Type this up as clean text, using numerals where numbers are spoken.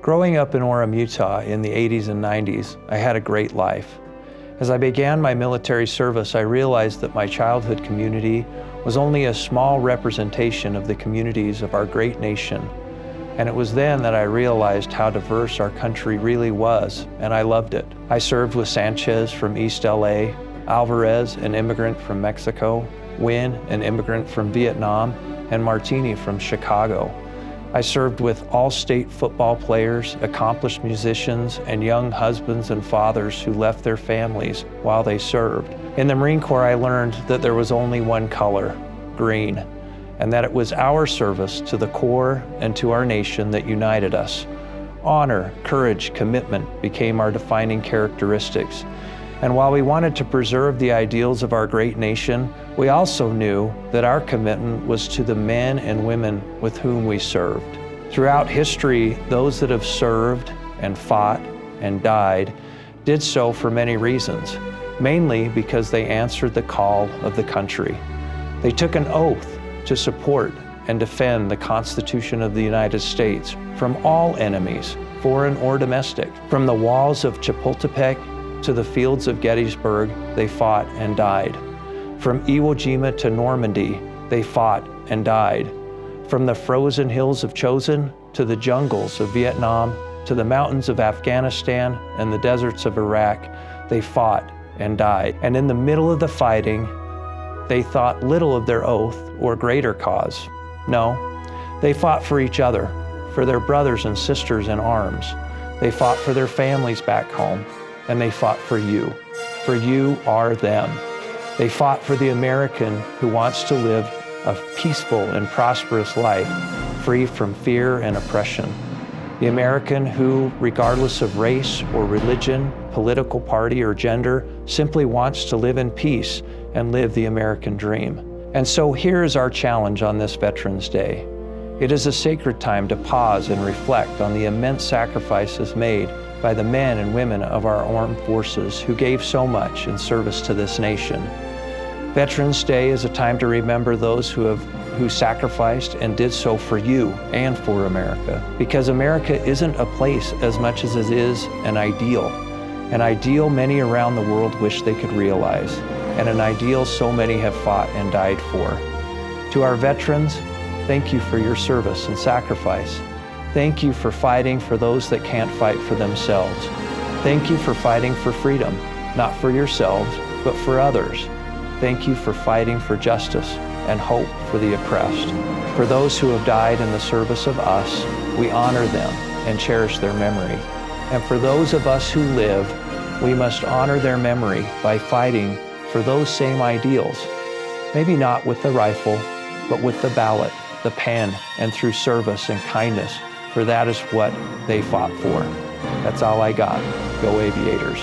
Growing up in Orem, Utah in the 80s and 90s, I had a great life. As I began my military service, I realized that my childhood community was only a small representation of the communities of our great nation. And it was then that I realized how diverse our country really was, and I loved it. I served with Sanchez from East LA, Alvarez, an immigrant from Mexico, Wynn, an immigrant from Vietnam, and Martini from Chicago. I served with all-state football players, accomplished musicians, and young husbands and fathers who left their families while they served. In the Marine Corps, I learned that there was only one color, green, and that it was our service to the Corps and to our nation that united us. Honor, courage, commitment became our defining characteristics. And while we wanted to preserve the ideals of our great nation, we also knew that our commitment was to the men and women with whom we served. Throughout history, those that have served and fought and died did so for many reasons, mainly because they answered the call of the country. They took an oath to support and defend the Constitution of the United States from all enemies, foreign or domestic. From the walls of Chapultepec to the fields of Gettysburg, they fought and died. From Iwo Jima to Normandy, they fought and died. From the frozen hills of Chosin to the jungles of Vietnam to the mountains of Afghanistan and the deserts of Iraq, they fought and died. And in the middle of the fighting, they thought little of their oath or greater cause. No, they fought for each other, for their brothers and sisters in arms. They fought for their families back home, and they fought for you. For you are them. They fought for the American who wants to live a peaceful and prosperous life, free from fear and oppression. The American who, regardless of race or religion, political party or gender, simply wants to live in peace and live the American dream. And so here is our challenge on this Veterans Day. It is a sacred time to pause and reflect on the immense sacrifices made by the men and women of our armed forces who gave so much in service to this nation. Veterans Day is a time to remember those who sacrificed and did so for you and for America. Because America isn't a place as much as it is an ideal many around the world wish they could realize, and an ideal so many have fought and died for. To our veterans, thank you for your service and sacrifice. Thank you for fighting for those that can't fight for themselves. Thank you for fighting for freedom, not for yourselves, but for others. Thank you for fighting for justice and hope for the oppressed. For those who have died in the service of us, we honor them and cherish their memory. And for those of us who live, we must honor their memory by fighting for those same ideals. Maybe not with the rifle, but with the ballot, the pen, and through service and kindness, for that is what they fought for. That's all I got. Go Aviators.